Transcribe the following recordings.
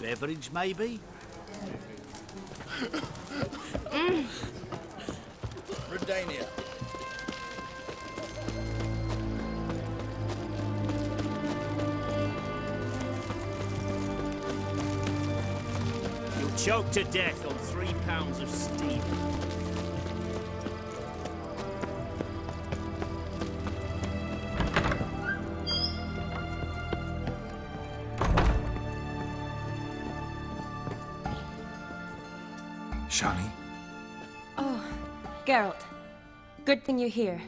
Beverage, maybe? Redania. You'll choke to death on 3 pounds of steam. Shawnee? Oh, Geralt. Good thing you're here.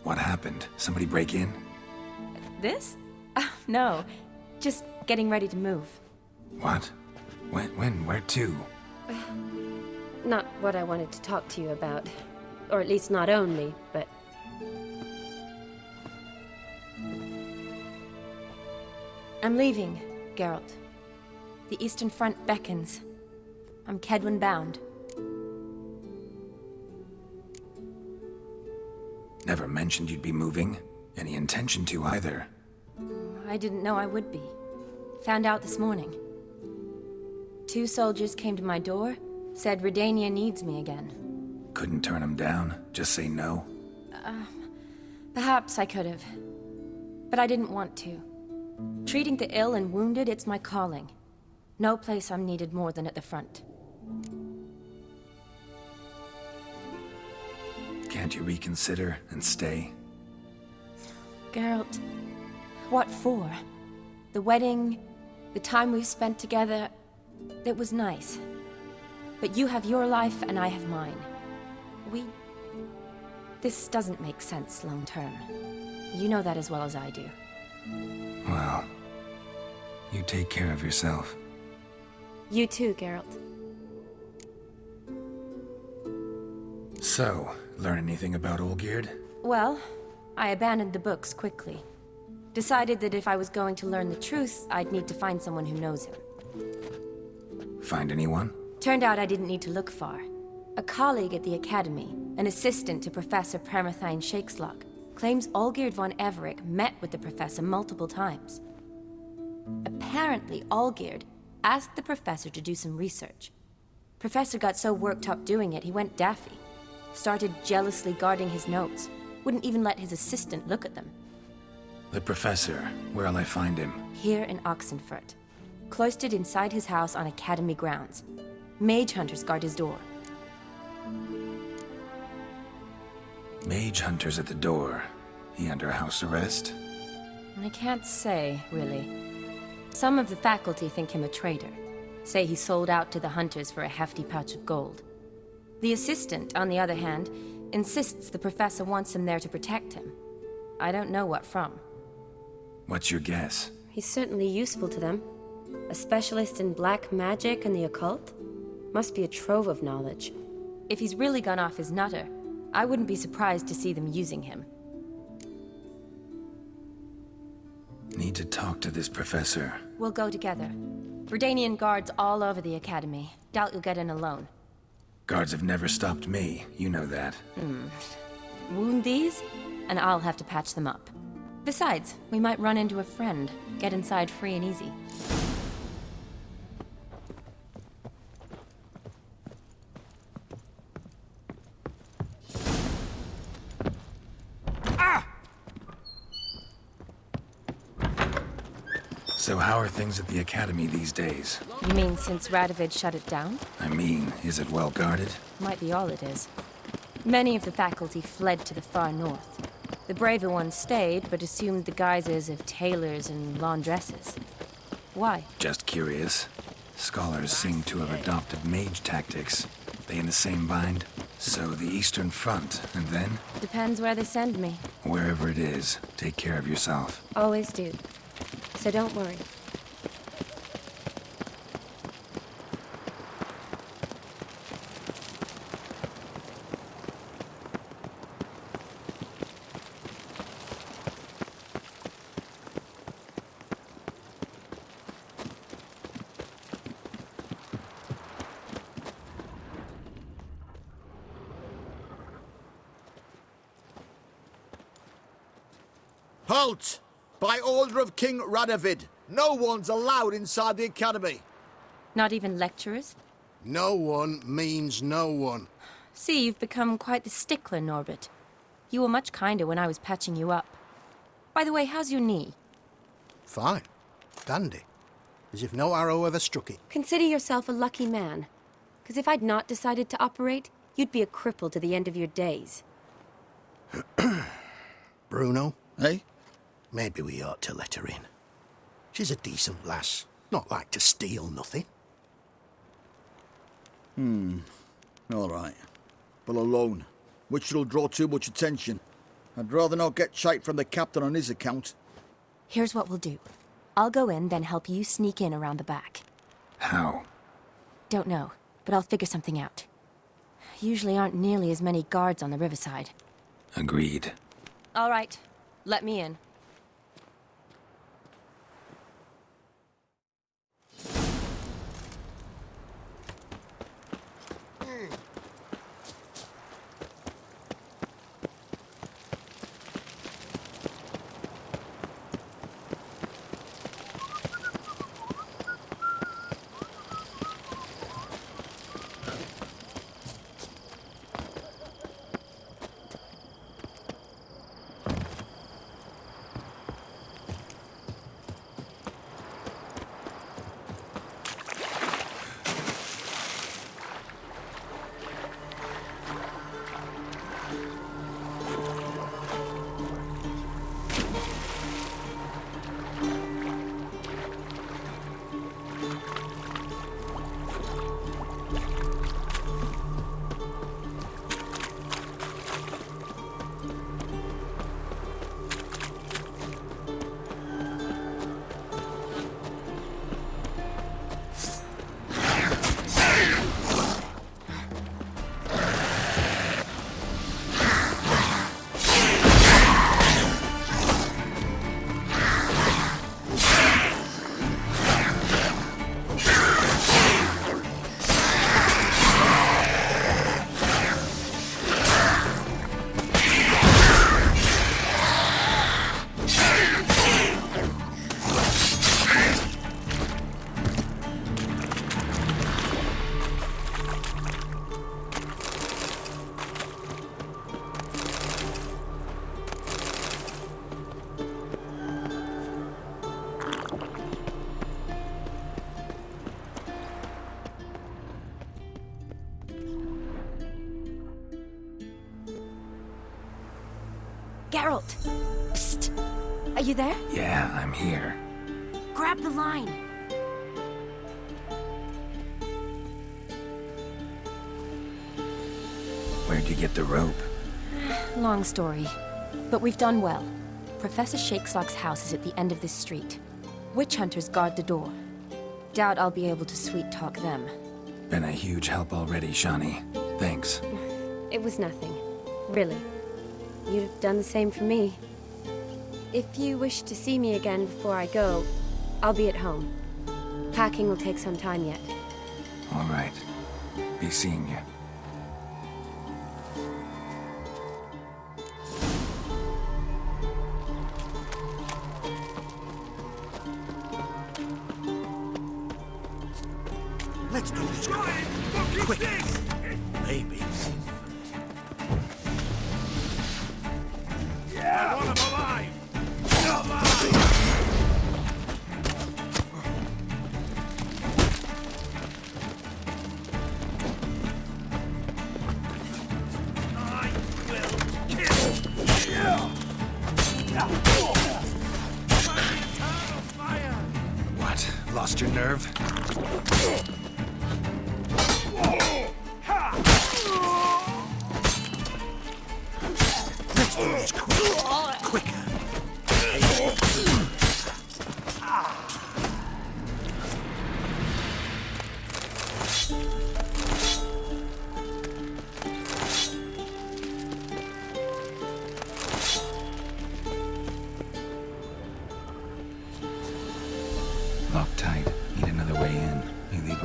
What happened? Somebody break in? This? No. Just getting ready to move. What? When? Where to? Not what I wanted to talk to you about. Or at least not only, but... I'm leaving, Geralt. The Eastern Front beckons. I'm Kedwin bound. Never mentioned you'd be moving. Any intention to either. I didn't know I would be. Found out this morning. 2 soldiers came to my door, said Redania needs me again. Couldn't turn him down? Just say no? Perhaps I could have. But I didn't want to. Treating the ill and wounded, it's my calling. No place I'm needed more than at the front. Can't you reconsider and stay? Geralt, what for? The wedding, the time we've spent together, it was nice. But you have your life and I have mine. This doesn't make sense long term. You know that as well as I do. Well, you take care of yourself. You too, Geralt. So, learn anything about Olgierd? Well, I abandoned the books quickly. Decided that if I was going to learn the truth, I'd need to find someone who knows him. Find anyone? Turned out I didn't need to look far. A colleague at the Academy, an assistant to Professor Permathine Shakeslog, claims Olgierd von Everec met with the professor multiple times. Apparently, Olgierd asked the professor to do some research. Professor got so worked up doing it, he went daffy. Started jealously guarding his notes. Wouldn't even let his assistant look at them. The professor. Where'll I find him? Here in Oxenfurt. Cloistered inside his house on Academy grounds. Mage hunters guard his door. Mage hunters at the door. He under house arrest? I can't say, really. Some of the faculty think him a traitor. Say he sold out to the hunters for a hefty pouch of gold. The assistant, on the other hand, insists the professor wants him there to protect him. I don't know what from. What's your guess? He's certainly useful to them. A specialist in black magic and the occult? Must be a trove of knowledge. If he's really gone off his nutter, I wouldn't be surprised to see them using him. Need to talk to this professor. We'll go together. Redanian guards all over the Academy. Doubt you'll get in alone. Guards have never stopped me, you know that. Wound these, and I'll have to patch them up. Besides, we might run into a friend. Get inside free and easy. So how are things at the Academy these days? You mean since Radovid shut it down? I mean, is it well guarded? Might be all it is. Many of the faculty fled to the far north. The braver ones stayed, but assumed the guises of tailors and laundresses. Why? Just curious. Scholars seem to have adopted mage tactics. They in the same bind? So the Eastern Front, and then? Depends where they send me. Wherever it is, take care of yourself. Always do. So don't worry. Halt! By order of King Radovid, no one's allowed inside the academy. Not even lecturers? No one means no one. See, you've become quite the stickler, Norbert. You were much kinder when I was patching you up. By the way, how's your knee? Fine. Dandy. As if no arrow ever struck it. Consider yourself a lucky man. Because if I'd not decided to operate, you'd be a cripple to the end of your days. Bruno, Eh? maybe we ought to let her in. She's a decent lass. Not like to steal nothing. All right. But alone, which will draw too much attention. I'd rather not get shite from the captain on his account. Here's what we'll do. I'll go in, then help you sneak in around the back. How? Don't know, but I'll figure something out. Usually aren't nearly as many guards on the riverside. Agreed. All right, let me in. Geralt! Psst! Are you there? Yeah, I'm here. Grab the line! Where'd you get the rope? Long story. But we've done well. Professor Shakeslock's house is at the end of this street. Witch hunters guard the door. Doubt I'll be able to sweet-talk them. Been a huge help already, Shani. Thanks. It was nothing. Really. You'd have done the same for me. If you wish to see me again before I go, I'll be at home. Packing will take some time yet. All right. Be seeing you. Let's do this quick. Maybe. I want him alive! Alive! I will kill you! Fire! What? Lost your nerve? Let's do this quicker. Lock tight. Need another way in. You leave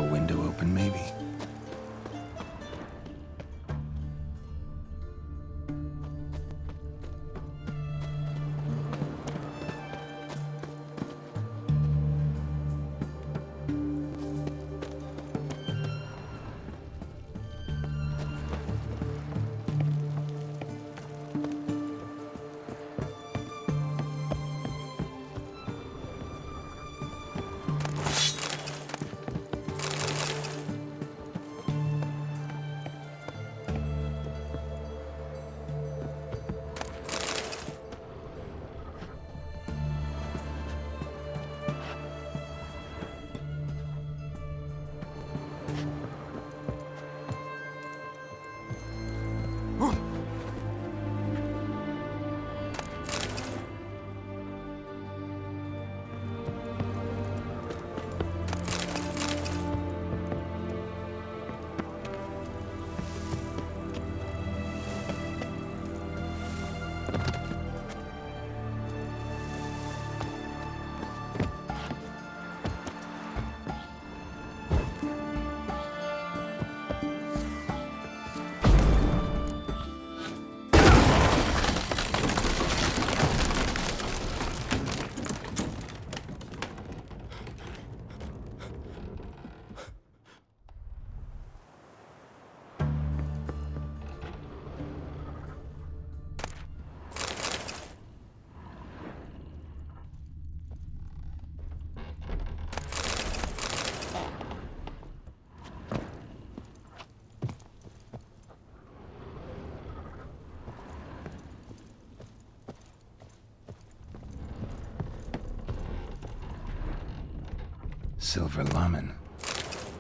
Silver Lamen.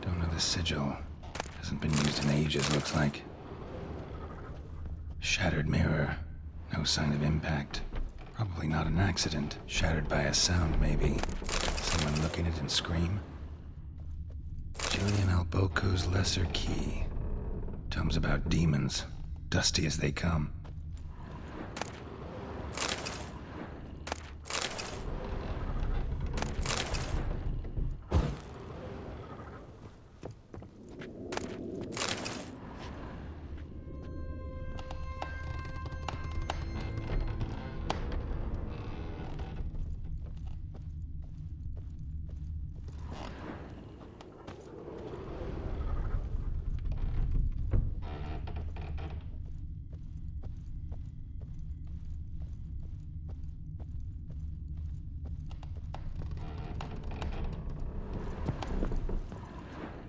Don't know the sigil. Hasn't been used in ages, looks like. Shattered mirror. No sign of impact. Probably not an accident. Shattered by a sound, maybe. Someone look at it and scream. Julian Alboco's Lesser Key. Tomes about demons. Dusty as they come.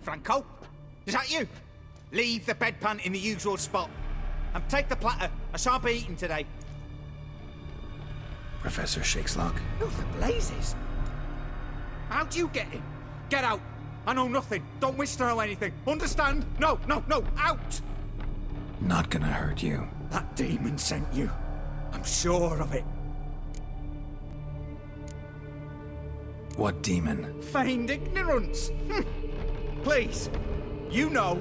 Franco? Is that you? Leave the bedpan in the usual spot. And take the platter. I shan't be eating today. Professor Shakeslock? Who the blazes? How'd you get in? Get out. I know nothing. Don't wish to know anything. Understand? No, no, no. Out! Not gonna hurt you. That demon sent you. I'm sure of it. What demon? Feigned ignorance. Please. You know.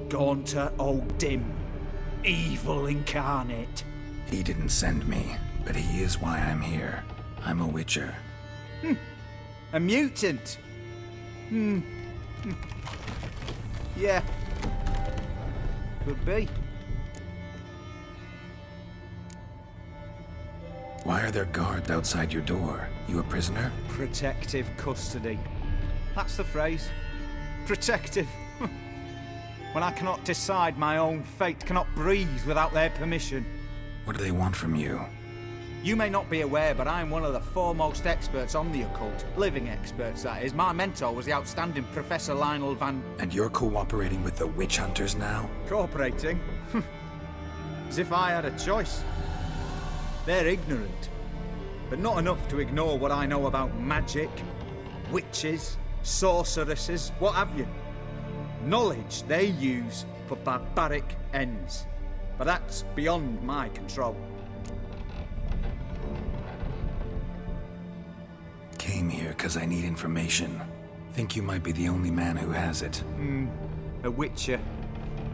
Gaunter O'Dim. Evil incarnate. He didn't send me, but he is why I'm here. I'm a witcher. A mutant. Yeah. Could be. Why are there guards outside your door? You a prisoner? Protective custody. That's the phrase. Protective. When I cannot decide my own fate, cannot breathe without their permission. What do they want from you? You may not be aware, but I'm one of the foremost experts on the occult. Living experts, that is. My mentor was the outstanding Professor Lionel Van... And you're cooperating with the witch hunters now? Cooperating? As if I had a choice. They're ignorant, but not enough to ignore what I know about magic, witches, sorceresses, what have you. Knowledge they use for barbaric ends, but that's beyond my control. Came here because I need information. Think you might be the only man who has it. A witcher?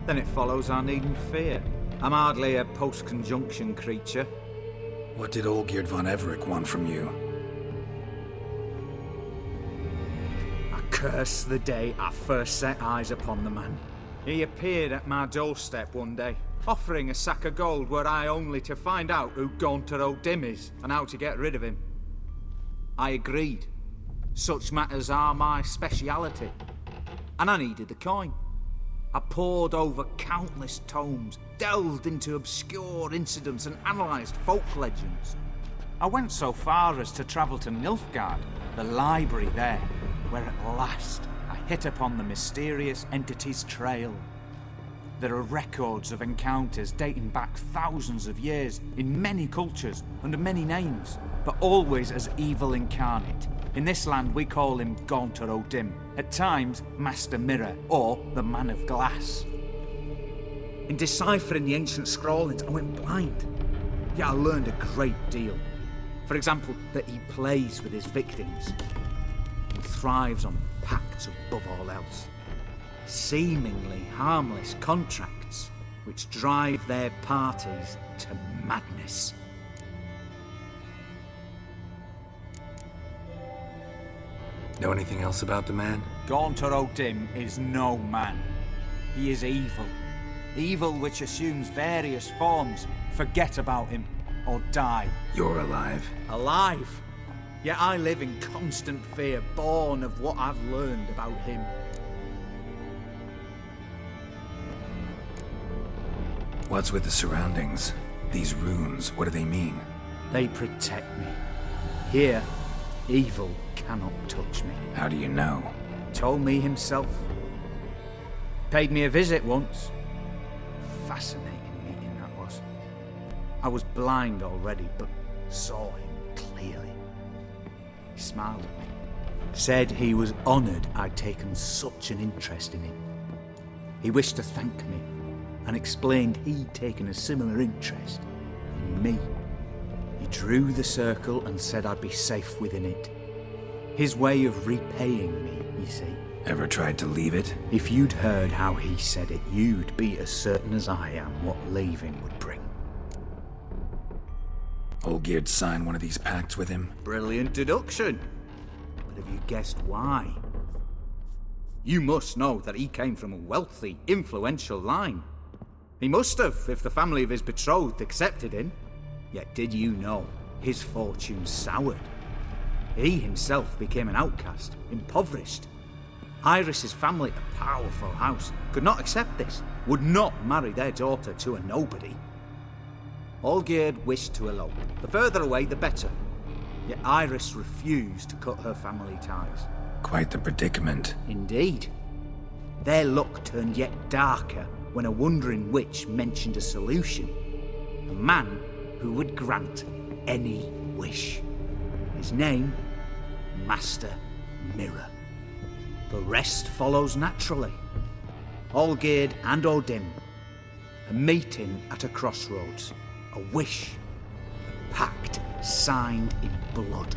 Then it follows I needn't fear. I'm hardly a post-conjunction creature. What did Olgierd von Everec want from you? I curse the day I first set eyes upon the man. He appeared at my doorstep one day, offering a sack of gold were I only to find out who Gaunter O'Dim is and how to get rid of him. I agreed. Such matters are my speciality. And I needed the coin. I pored over countless tomes, delved into obscure incidents and analysed folk legends. I went so far as to travel to Nilfgaard, the library there, where at last I hit upon the mysterious entity's trail. There are records of encounters dating back thousands of years in many cultures under many names, but always as evil incarnate. In this land we call him Gaunter O'Dim, at times Master Mirror or the Man of Glass. In deciphering the ancient scrawlings I went blind, yet I learned a great deal. For example, that he plays with his victims and thrives on pacts above all else. Seemingly harmless contracts which drive their parties to madness. Know anything else about the man? Gaunter O'Dim is no man. He is evil. Evil which assumes various forms. Forget about him, or die. You're alive. Alive? Yet I live in constant fear, born of what I've learned about him. What's with the surroundings? These runes, what do they mean? They protect me. Here, evil cannot touch me. How do you know? Told me himself. Paid me a visit once. Fascinating meeting that was. I was blind already, but saw him clearly. He smiled at me. Said he was honoured I'd taken such an interest in him. He wished to thank me and explained he'd taken a similar interest in me. He drew the circle and said I'd be safe within it. His way of repaying me, you see. Ever tried to leave it? If you'd heard how he said it, you'd be as certain as I am what leaving would bring. Olgierd signed one of these pacts with him? Brilliant deduction. But have you guessed why? You must know that he came from a wealthy, influential line. He must have, if the family of his betrothed accepted him. Yet did you know his fortune soured? He himself became an outcast, impoverished. Iris's family, a powerful house, could not accept this, would not marry their daughter to a nobody. Olgierd wished to elope. The further away, the better. Yet Iris refused to cut her family ties. Quite the predicament. Indeed. Their luck turned yet darker when a wandering witch mentioned a solution. A man who would grant any wish. His name, Master Mirror. The rest follows naturally. Olgierd and Odin, a meeting at a crossroads, a wish, a pact signed in blood,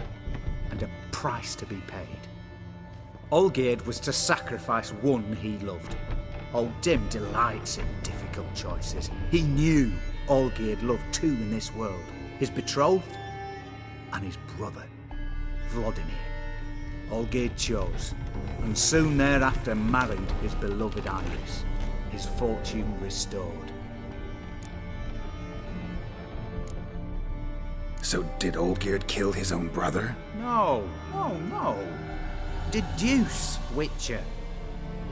and a price to be paid. Olgierd was to sacrifice one he loved. Odin delights in difficult choices. He knew Olgierd loved two in this world, his betrothed and his brother, Vladimir. Olgierd chose, and soon thereafter married his beloved Iris, his fortune restored. So did Olgierd kill his own brother? No. Deduce, Witcher.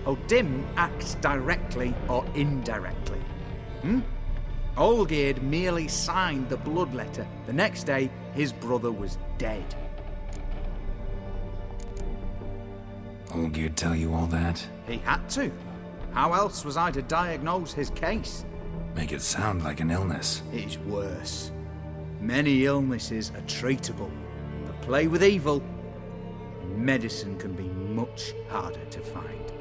Odin acts directly or indirectly. Olgierd merely signed the blood letter. The next day, his brother was dead. Olgierd tell you all that? He had to. How else was I to diagnose his case? Make it sound like an illness. It is worse. Many illnesses are treatable, but play with evil, medicine can be much harder to find.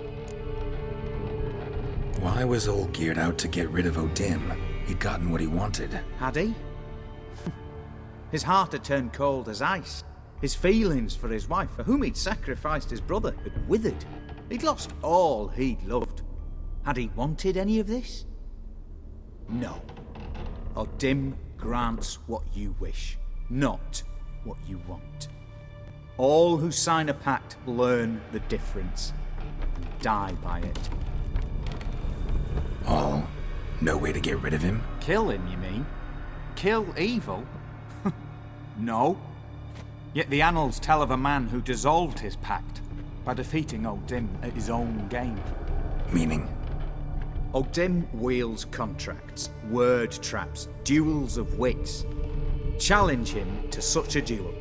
Why was Olgierd out to get rid of Odin? He'd gotten what he wanted. Had he? His heart had turned cold as ice. His feelings for his wife, for whom he'd sacrificed his brother, had withered. He'd lost all he'd loved. Had he wanted any of this? No. Odin grants what you wish, not what you want. All who sign a pact learn the difference and die by it. All? No way to get rid of him? Kill him, you mean? Kill evil? No. Yet the annals tell of a man who dissolved his pact by defeating Odin at his own game. Meaning? Odin wields contracts, word traps, duels of wits. Challenge him to such a duel.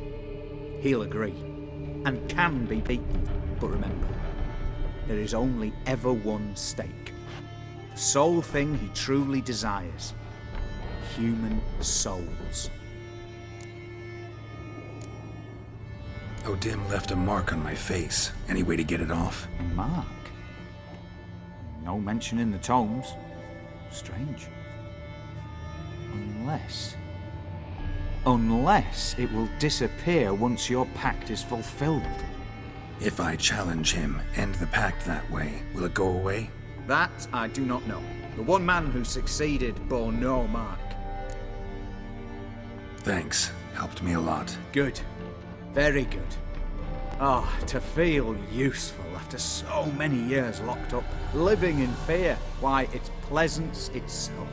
He'll agree, and can be beaten. But remember, there is only ever one stake. The sole thing he truly desires. Human souls. Odin left a mark on my face. Any way to get it off? A mark? No mention in the tomes. Strange. Unless it will disappear once your pact is fulfilled. If I challenge him, end the pact that way, will it go away? That I do not know. The one man who succeeded bore no mark. Thanks. Helped me a lot. Good. Very good. Oh, to feel useful after so many years locked up, living in fear. Why, it's pleasance itself.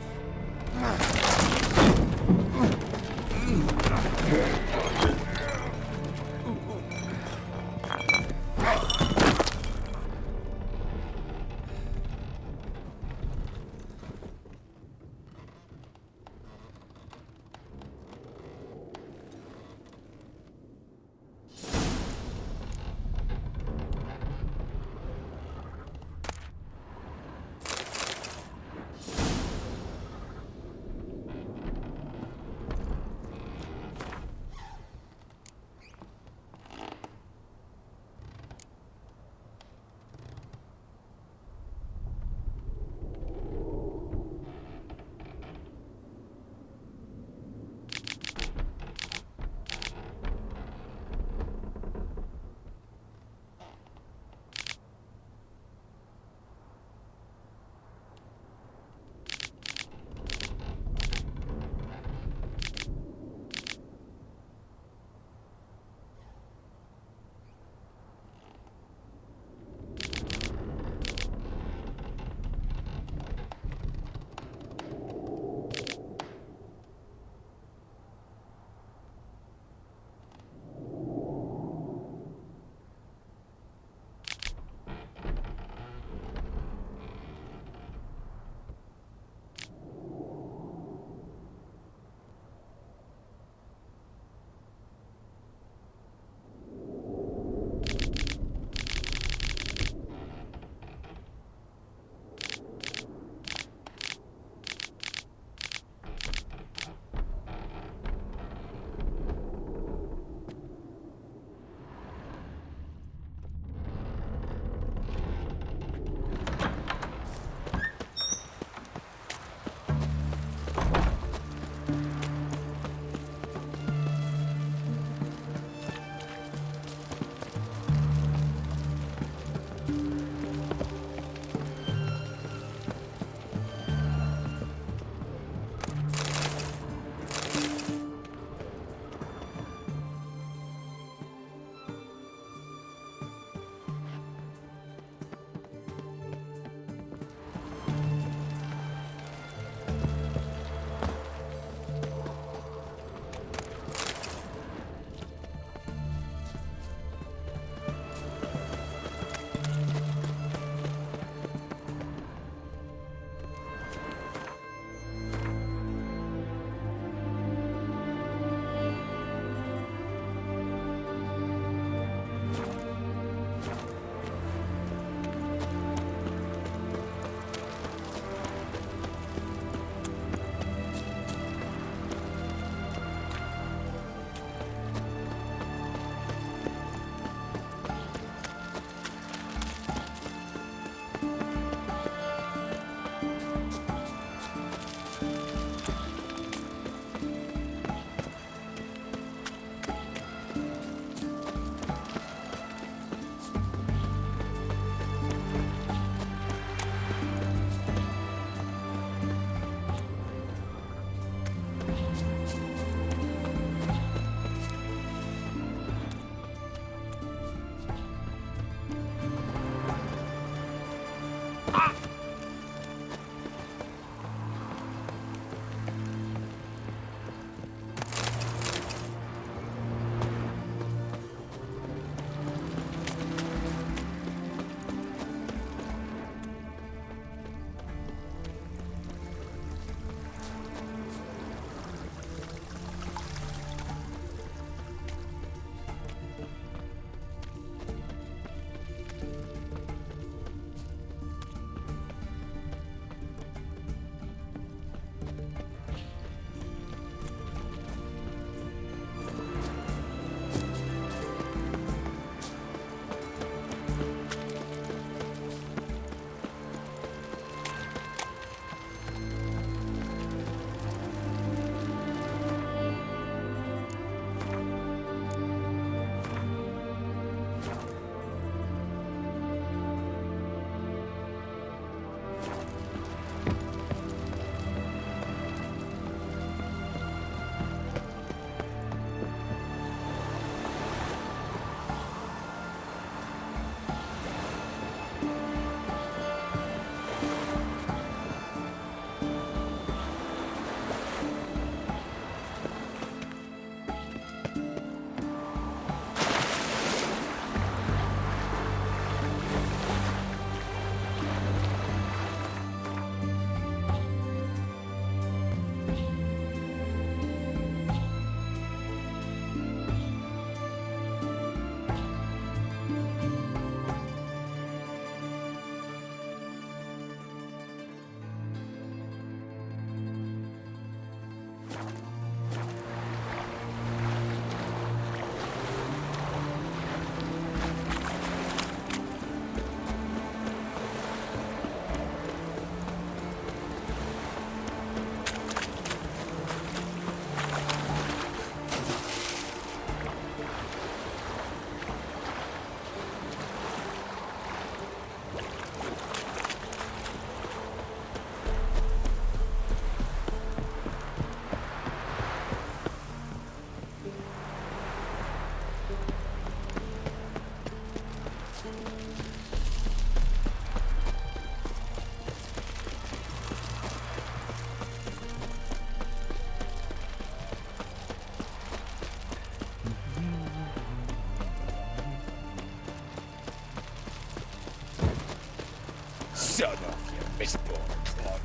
Son of you misborn clot.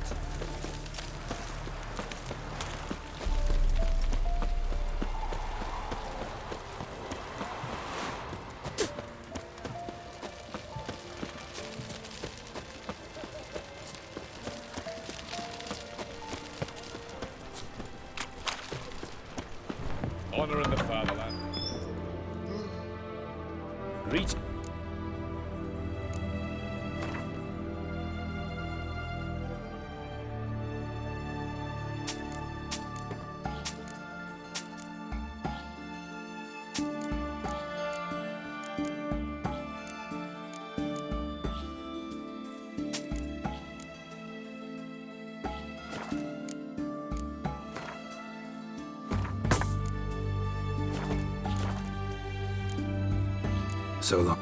Honor in the fatherland. Greet. So long.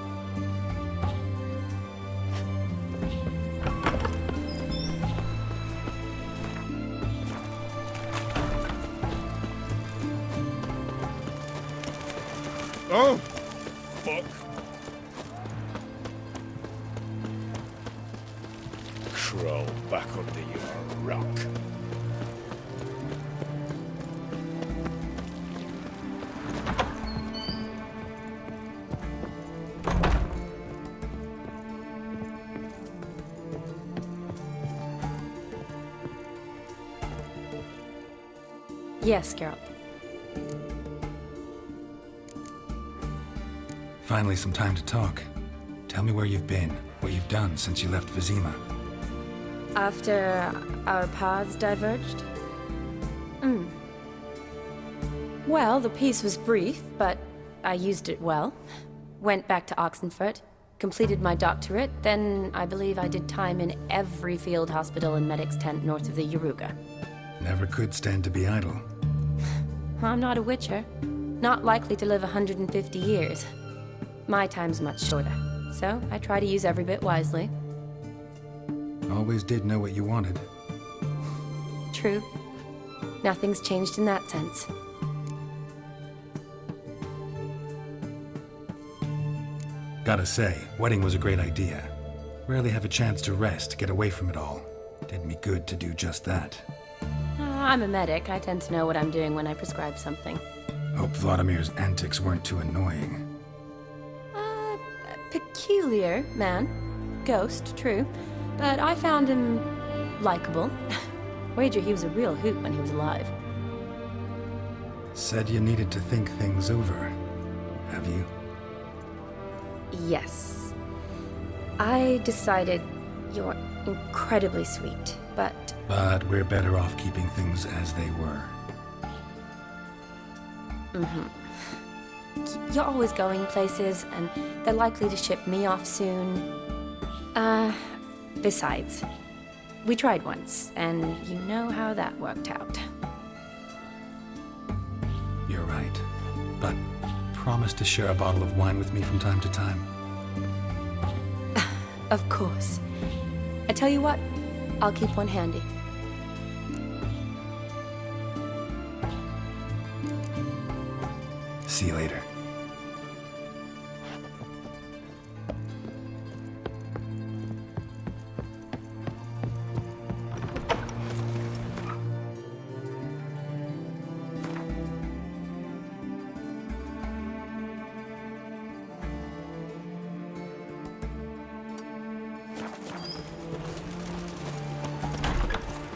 Oh! Fuck. Crawl back under your rock. Yes, Geralt. Finally, some time to talk. Tell me where you've been, what you've done since you left Vizima. After our paths diverged? Well, the peace was brief, but I used it well. Went back to Oxenfurt, completed my doctorate, then I believe I did time in every field hospital and medic's tent north of the Yaruga. Never could stand to be idle. I'm not a witcher. Not likely to live 150 years. My time's much shorter, so I try to use every bit wisely. Always did know what you wanted. True. Nothing's changed in that sense. Gotta say, wedding was a great idea. Rarely have a chance to rest, get away from it all. Did me good to do just that. I'm a medic. I tend to know what I'm doing when I prescribe something. Hope Vladimir's antics weren't too annoying. Peculiar man. Ghost, true. But I found him likable. Wager he was a real hoot when he was alive. Said you needed to think things over. Have you? Yes. I decided you're incredibly sweet, but... But we're better off keeping things as they were. You're always going places, and they're likely to ship me off soon. Besides, we tried once, and you know how that worked out. You're right. But promise to share a bottle of wine with me from time to time. Of course. I tell you what, I'll keep one handy. See you later.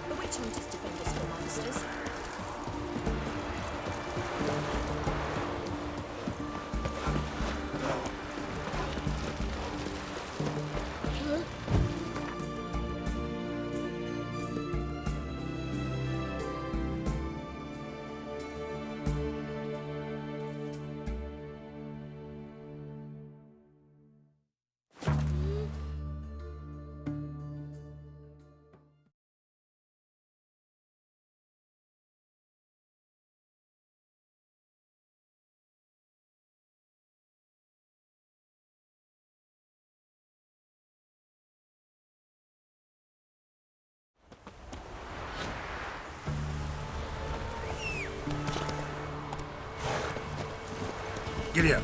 The witch hunters defend us from monsters. Giddy up.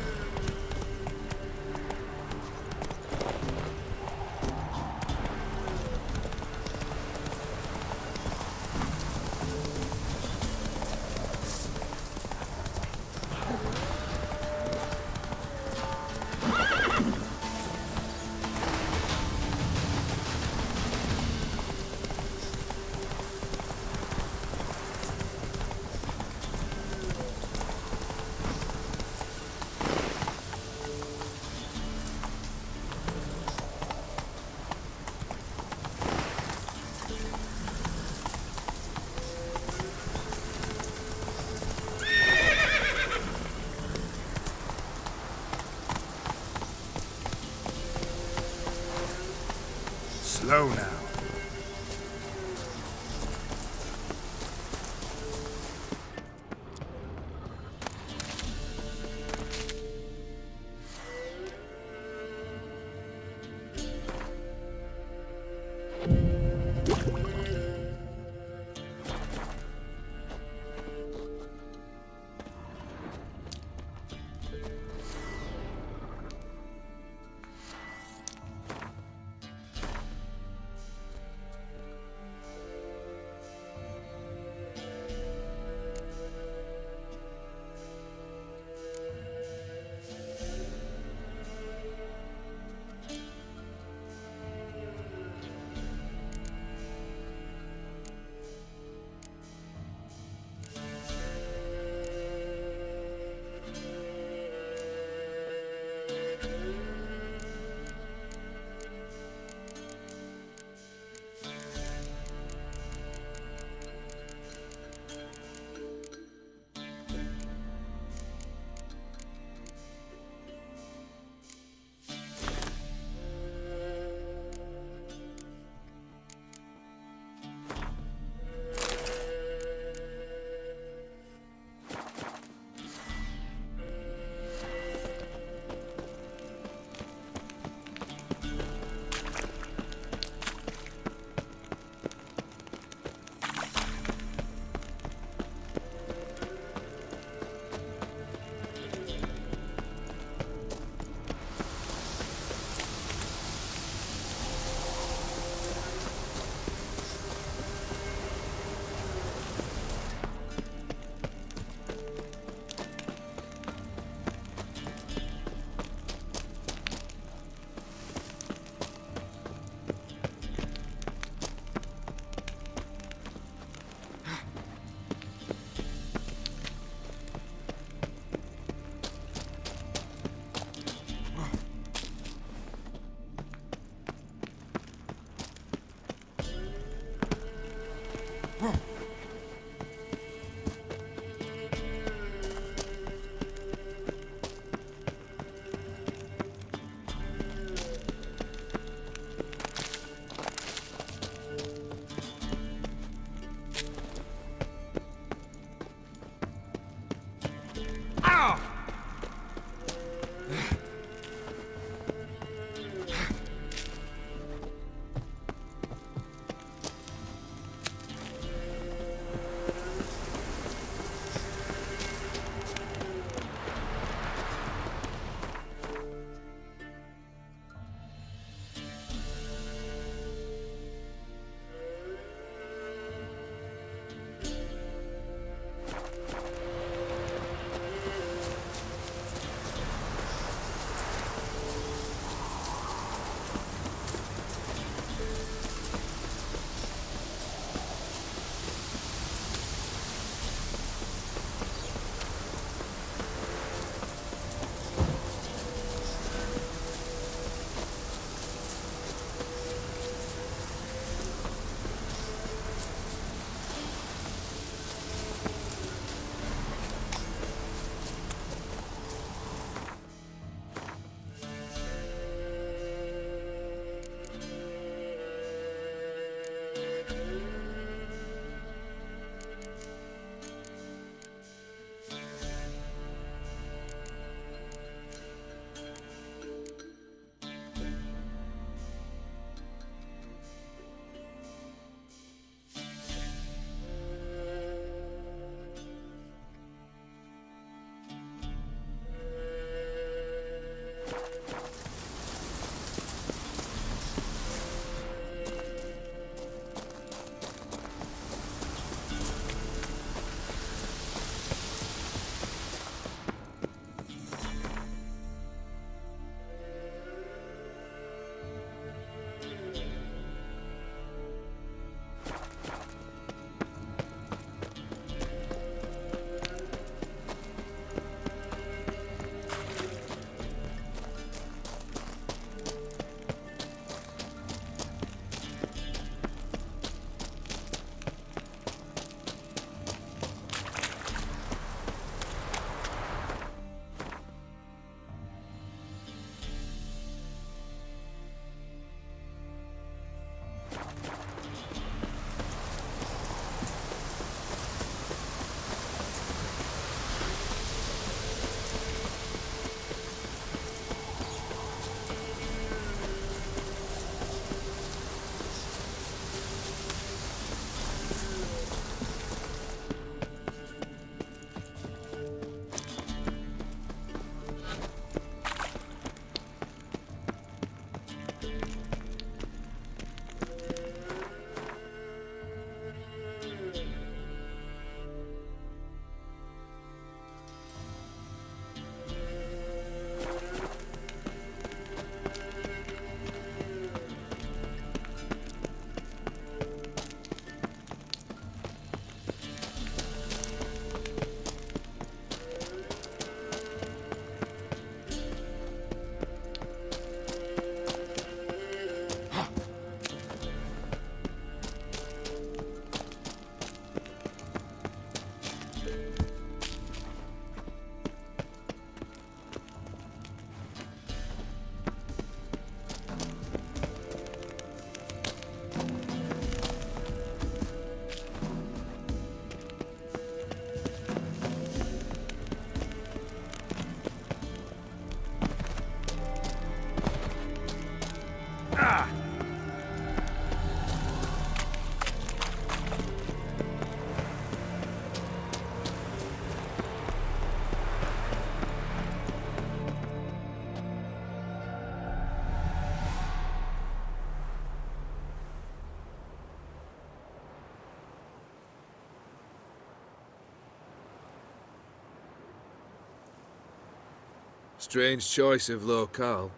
Strange choice of locale.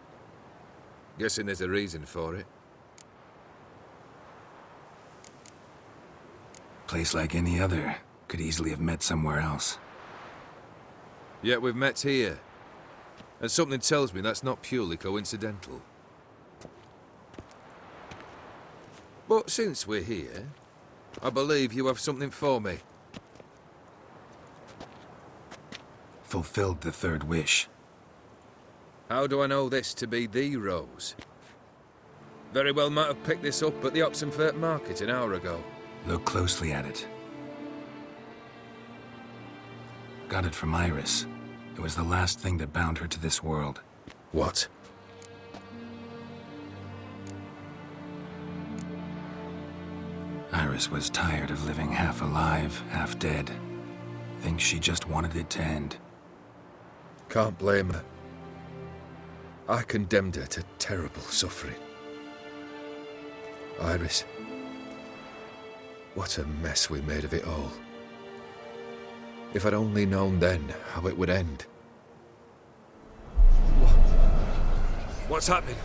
Guessing there's a reason for it. Place like any other. Could easily have met somewhere else. Yet we've met here. And something tells me that's not purely coincidental. But since we're here, I believe you have something for me. Fulfilled the third wish. How do I know this to be the rose? Very well might have picked this up at the Oxenfurt market an hour ago. Look closely at it. Got it from Iris. It was the last thing that bound her to this world. What? Iris was tired of living half alive, half dead. Thinks she just wanted it to end. Can't blame her. I condemned her to terrible suffering. Iris, what a mess we made of it all. If I'd only known then how it would end. What's happening?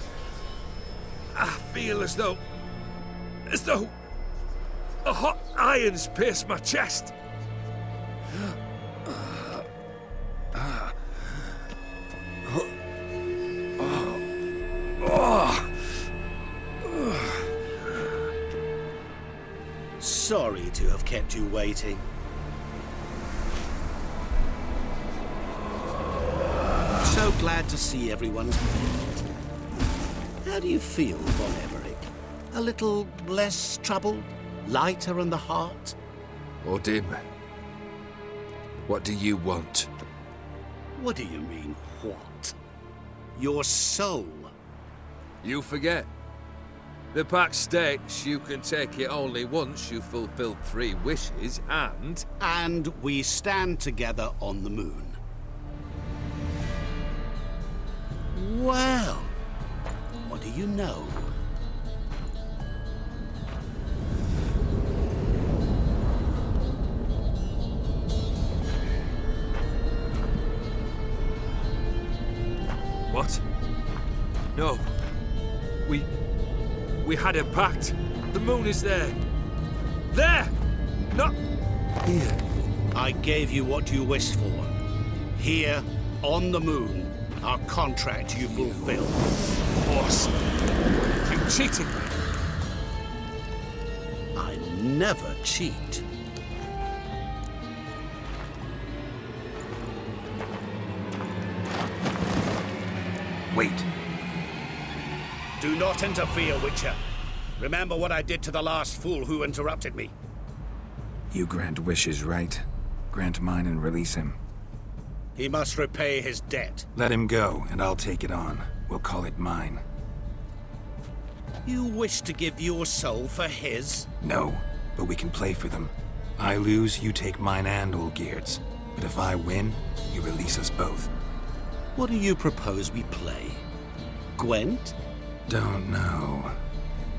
I feel as though a hot iron's pierced my chest. Sorry to have kept you waiting. So glad to see everyone's made. How do you feel, Von Everett? A little less troubled? Lighter in the heart? Or dim? What do you want? What do you mean, what? Your soul. You forget. The pact states you can take it only once you've fulfilled 3 wishes, and... And we stand together on the moon. Well, what do you know? What? No. We had a pact. The moon is there. There! Not here. I gave you what you wished for. Here, on the moon, our contract you fulfilled. Boss, you cheated me. I never cheat. Wait. Do not interfere, Witcher. Remember what I did to the last fool who interrupted me. You grant wishes, right? Grant mine and release him. He must repay his debt. Let him go, and I'll take it on. We'll call it mine. You wish to give your soul for his? No, but we can play for them. I lose, you take mine and Olgierd's. But if I win, you release us both. What do you propose we play? Gwent? Don't know.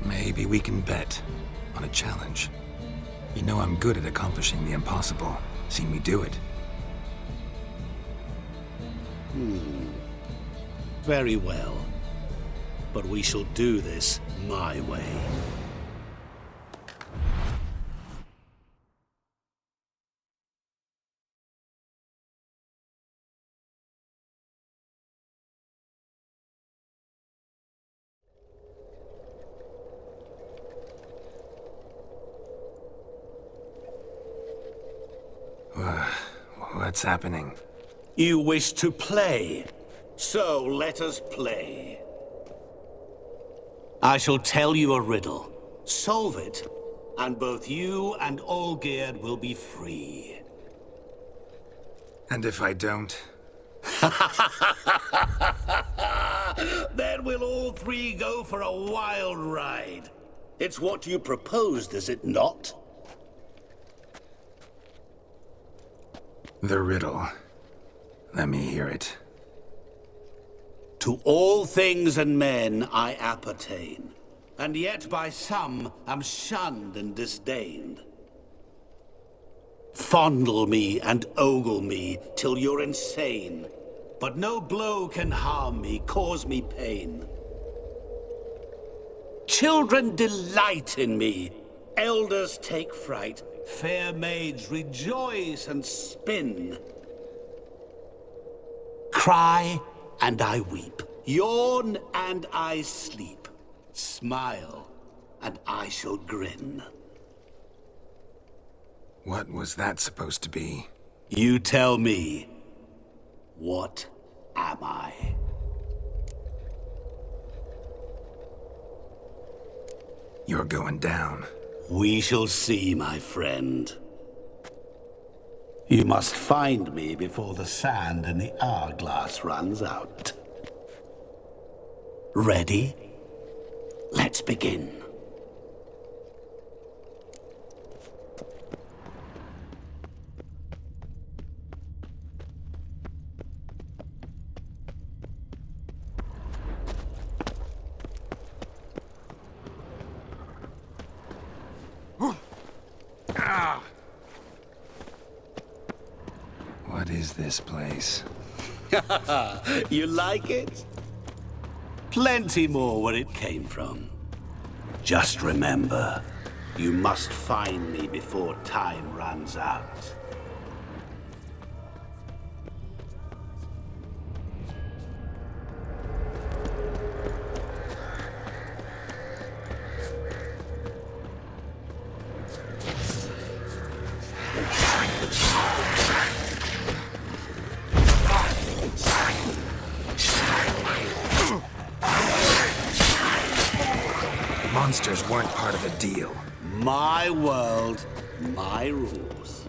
Maybe we can bet on a challenge. You know I'm good at accomplishing the impossible. Seen me do it. Very well. But we shall do this my way. What's happening? You wish to play, so let us play. I shall tell you a riddle. Solve it, and both you and Olgierd will be free. And if I don't? Then we'll all 3 go for a wild ride. It's what you proposed, is it not? The riddle. Let me hear it. To all things and men I appertain, and yet by some am shunned and disdained. Fondle me and ogle me till you're insane, but no blow can harm me, cause me pain. Children delight in me, elders take fright, fair maids rejoice and spin. Cry and I weep, yawn and I sleep, smile and I shall grin. What was that supposed to be? You tell me. What am I? You're going down. We shall see, my friend. You must find me before the sand in the hourglass runs out. Ready? Let's begin. What is this place? You like it? Plenty more where it came from. Just remember, you must find me before time runs out. Monsters weren't part of the deal. My world, my rules.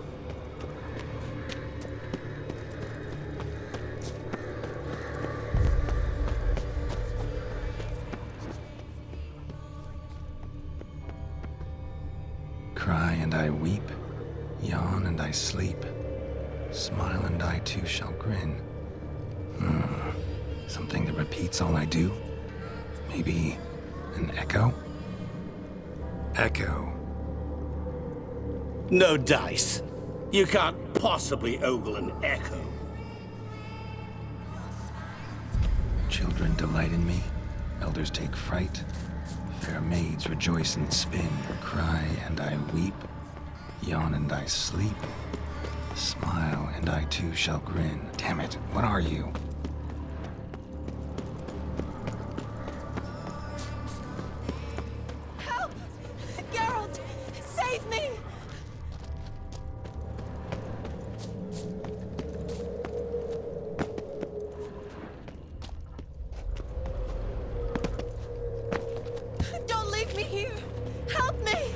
Cry and I weep, yawn and I sleep, smile and I too shall grin. Something that repeats all I do? Maybe an echo? Echo. No dice. You can't possibly ogle an echo. Children delight in me, elders take fright, fair maids rejoice and spin, cry and I weep, yawn and I sleep, smile and I too shall grin. Damn it, what are you? Help! Geralt! Save me! Don't leave me here! Help me!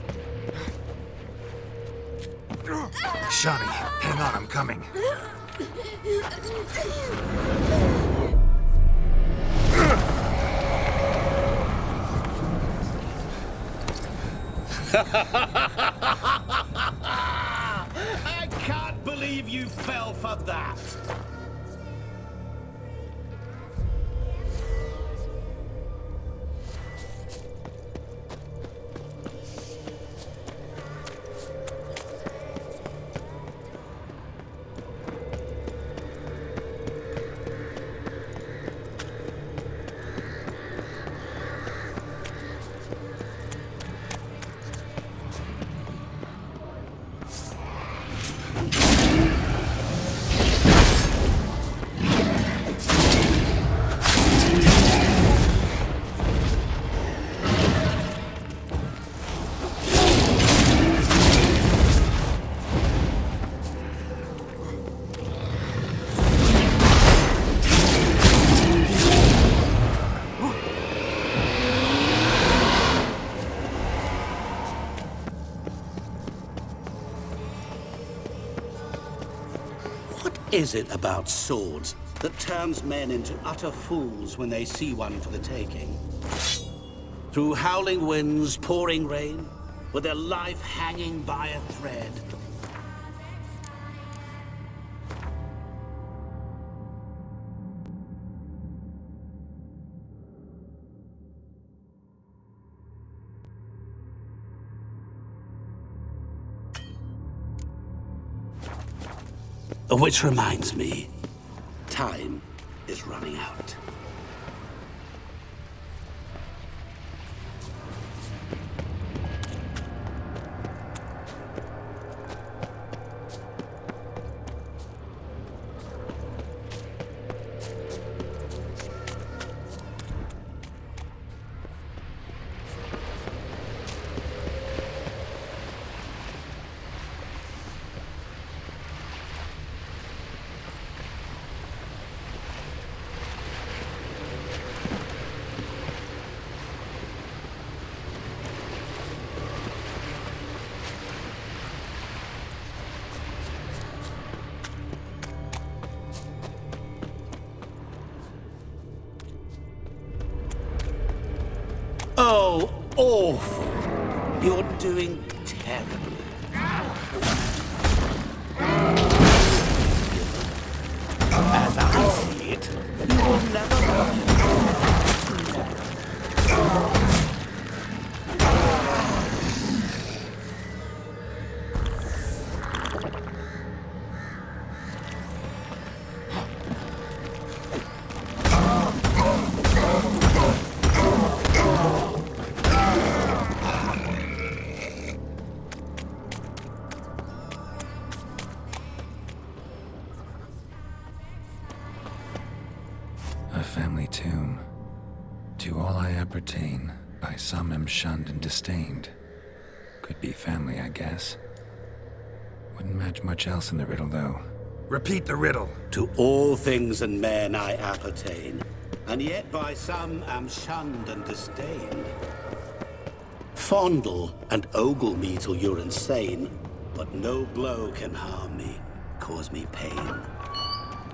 Shani, hang on, I'm coming. I can't believe you fell for that. What is it about swords that turns men into utter fools when they see one for the taking? Through howling winds, pouring rain, with their life hanging by a thread. Which reminds me, time is running out. awful. You're doing terribly. As I see it, you will never learn. A family tomb. To all I appertain, by some am shunned and disdained. Could be family, I guess. Wouldn't match much else in the riddle, though. Repeat the riddle. To all things and men I appertain, and yet by some am shunned and disdained. Fondle and ogle me till you're insane, but no blow can harm me, cause me pain.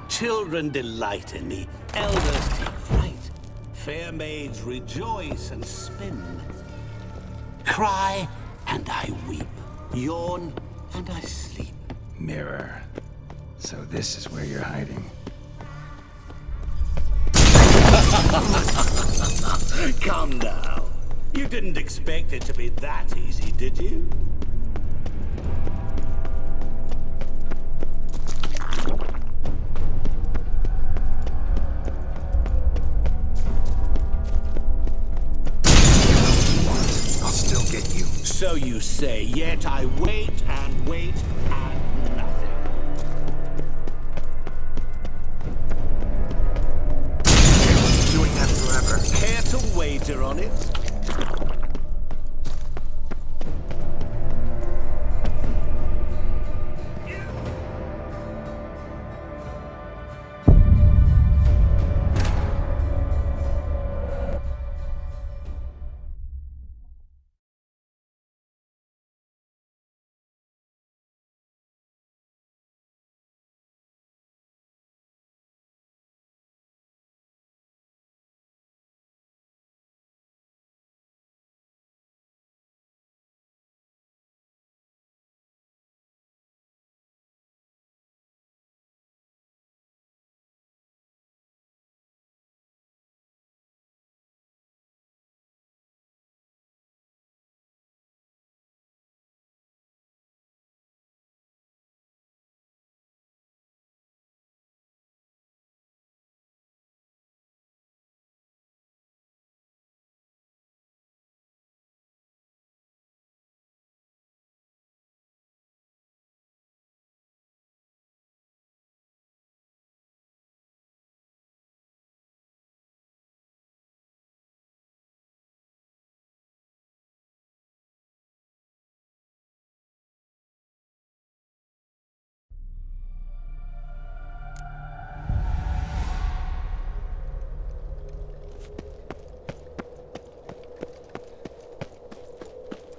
Children delight in me, elders take fright. Fair maids rejoice and spin. Cry and I weep, yawn and I sleep. Mirror. So this is where you're hiding. Come now. You didn't expect it to be that easy, did you? I'll still get you. So you say, yet I wait and wait and nothing. Doing that forever. Care to wager on it?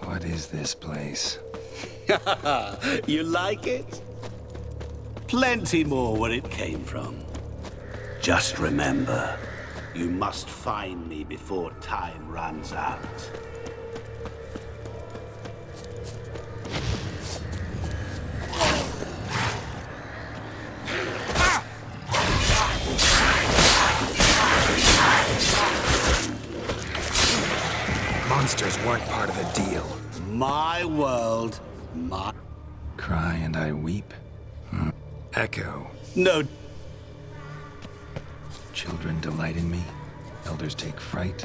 What is this place? You like it? Plenty more where it came from. Just remember, you must find me before time runs out. Monsters weren't part of the deal. My world, my... Cry and I weep. Echo. No. Children delight in me. Elders take fright.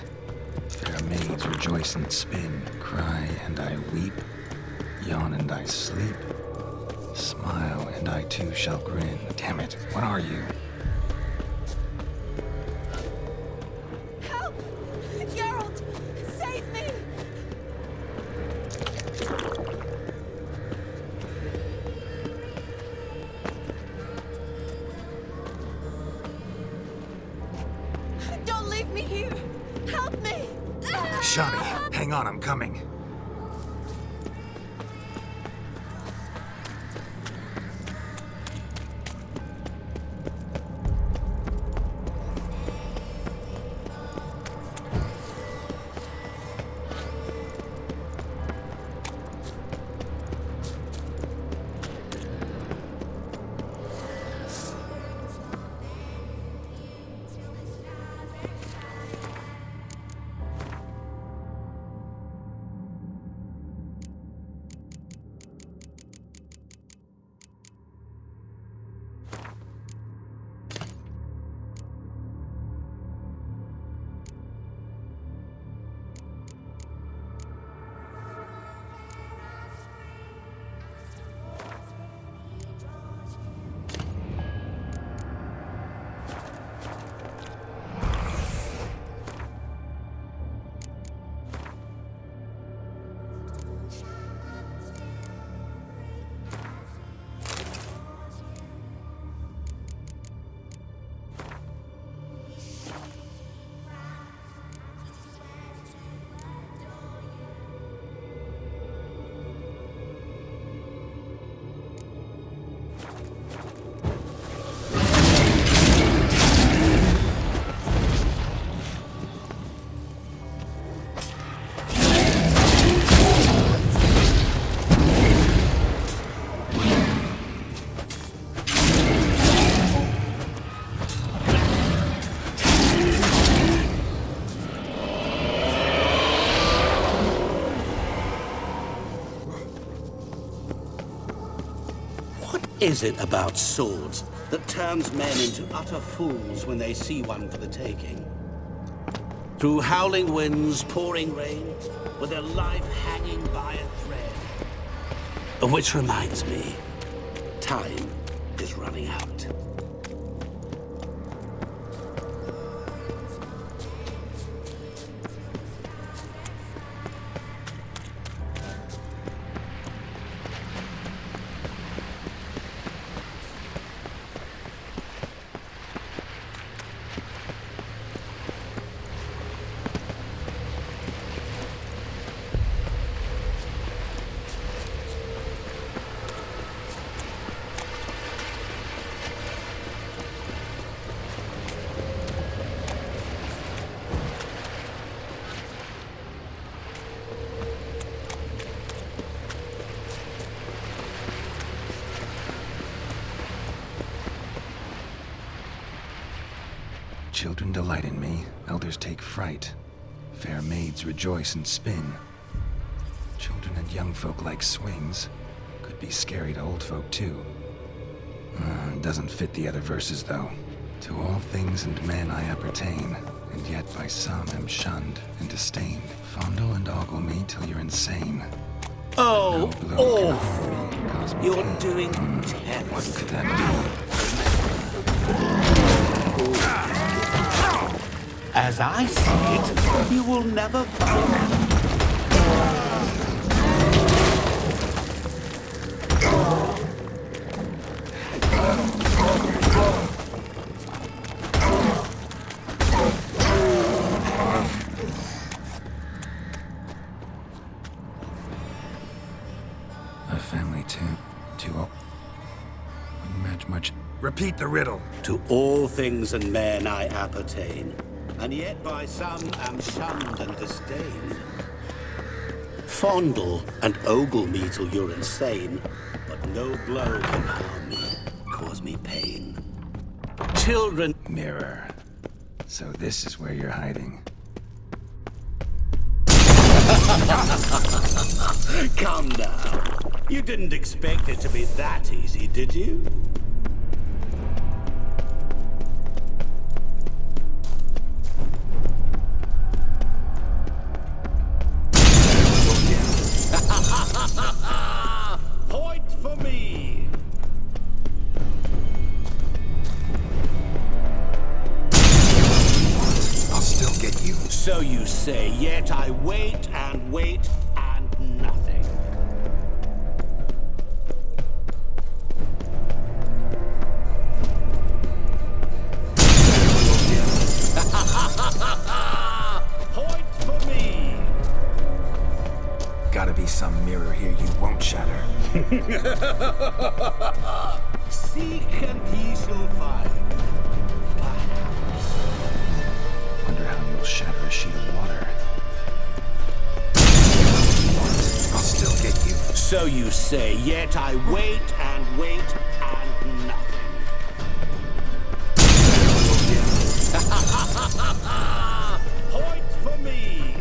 Fair maids rejoice and spin. Cry and I weep. Yawn and I sleep. Smile and I too shall grin. Damn it, what are you? Help! Geralt! Save me! Don't leave me here! Help me! Shani, hang on, I'm coming. is it about swords that turns men into utter fools when they see one for the taking? Through howling winds, pouring rain, with their life hanging by a thread. Which reminds me, time is running out. Children delight in me, elders take fright. Fair maids rejoice and spin. Children and young folk like swings. Could be scary to old folk too. Doesn't fit the other verses though. To all things and men I appertain, and yet by some am shunned and disdained. Fondle and ogle me till you're insane. Oh, No blow can harm me, cause me you're pain. doing What terrible. could that be? As I see it, you will never find. A family too old. Wouldn't match much. Repeat the riddle. To all things and men I appertain, and yet by some am shunned and disdained. Fondle and ogle me till you're insane, but no blow can harm me, cause me pain. Children... Mirror. So this is where you're hiding. Come now. You didn't expect it to be that easy, did you? Point for me! I'll still get you. So you say, yet I wait and wait and nothing. Point for me! Gotta be some mirror here you won't shatter. Seek and ye shall find. Perhaps. Wonder how you'll shatter a sheet of water. I'll still get you. So you say, yet I wait and wait and nothing. Point for me!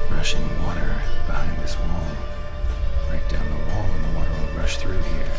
Rushing water behind this wall. Break down the wall and the water will rush through here.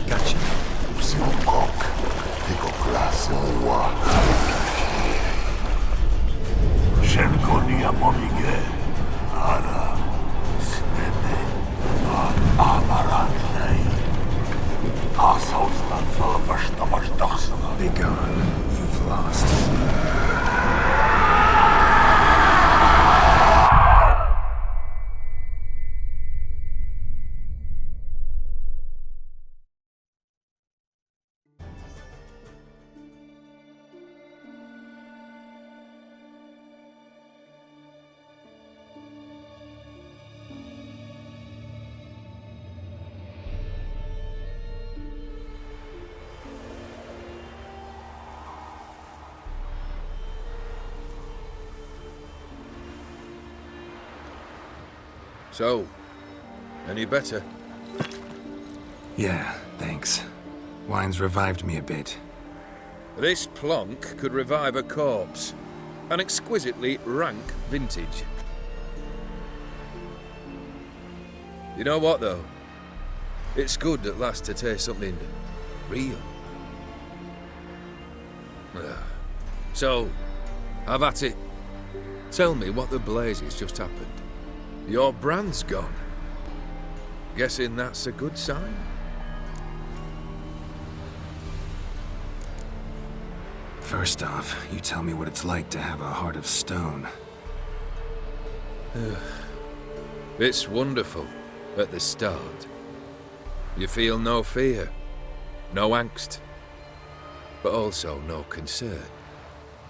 Gotcha. gone, you've lost. So, any better? Yeah, thanks. Wine's revived me a bit. This plonk could revive a corpse. An exquisitely rank vintage. You know what, though? It's good at last to taste something real. So, have at it. Tell me what the blazes just happened. Your brand's gone. Guessing that's a good sign? First off, you tell me what it's like to have a heart of stone. It's wonderful at the start. You feel no fear, no angst, but also no concern,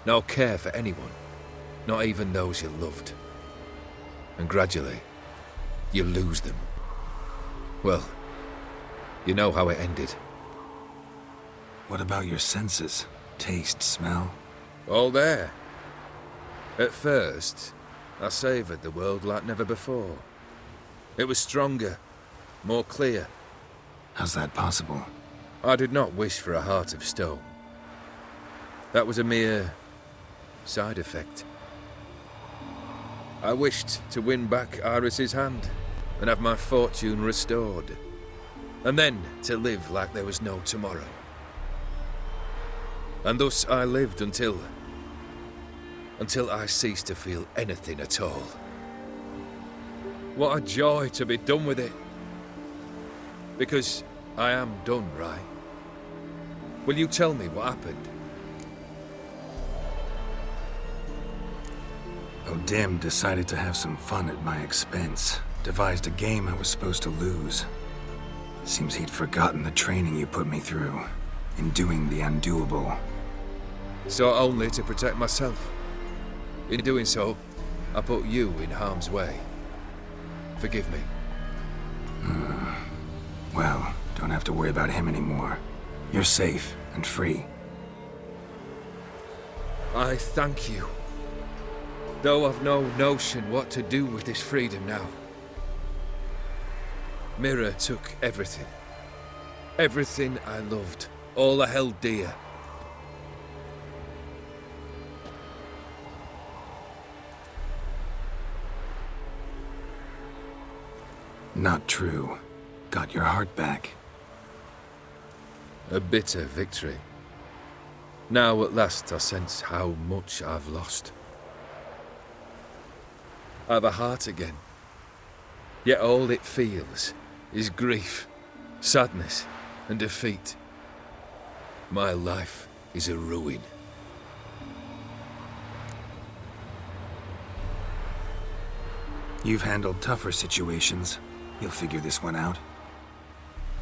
no care for anyone, not even those you loved. And gradually, you lose them. Well, you know how it ended. What about your senses? Taste, smell? All there. At first, I savoured the world like never before. It was stronger, more clear. How's that possible? I did not wish for a heart of stone. That was a mere side effect. I wished to win back Iris's hand and have my fortune restored. And then to live like there was no tomorrow. And thus I lived until I ceased to feel anything at all. What a joy to be done with it. Because I am done, right? Will you tell me what happened? O'Dim decided to have some fun at my expense. Devised a game I was supposed to lose. Seems he'd forgotten the training you put me through in doing the undoable. So only to protect myself. In doing so, I put you in harm's way. Forgive me. Well, don't have to worry about him anymore. You're safe and free. I thank you. Though I've no notion what to do with this freedom now. Mira took everything. Everything I loved. All I held dear. Not true. Got your heart back. A bitter victory. Now at last I sense how much I've lost. I've a heart again. Yet all it feels is grief, sadness, and defeat. My life is a ruin. You've handled tougher situations. You'll figure this one out.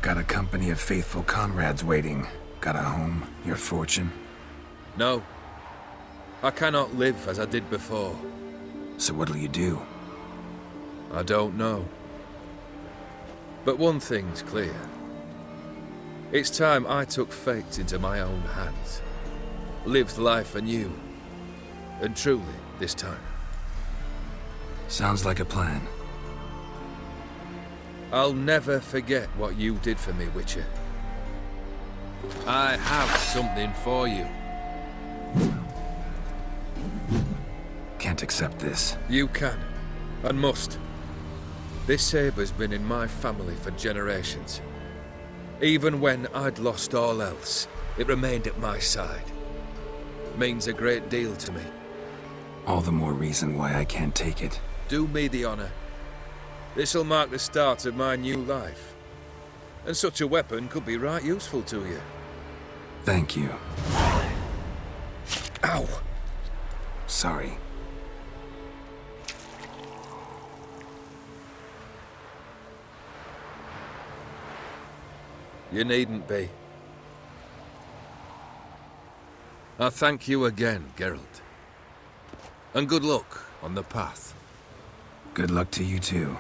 Got a company of faithful comrades waiting. Got a home, your fortune. No. I cannot live as I did before. So what'll you do? I don't know. But one thing's clear. It's time I took fate into my own hands. Lived life anew. And truly, this time. Sounds like a plan. I'll never forget what you did for me, Witcher. I have something for you. Can't accept this. You can, and must. This sabre's been in my family for generations. Even when I'd lost all else, it remained at my side. Means a great deal to me. All the more reason why I can't take it. Do me the honor. This'll mark the start of my new life. And such a weapon could be right useful to you. Thank you. Ow! Sorry. You needn't be. I thank you again, Geralt. And good luck on the path. Good luck to you too.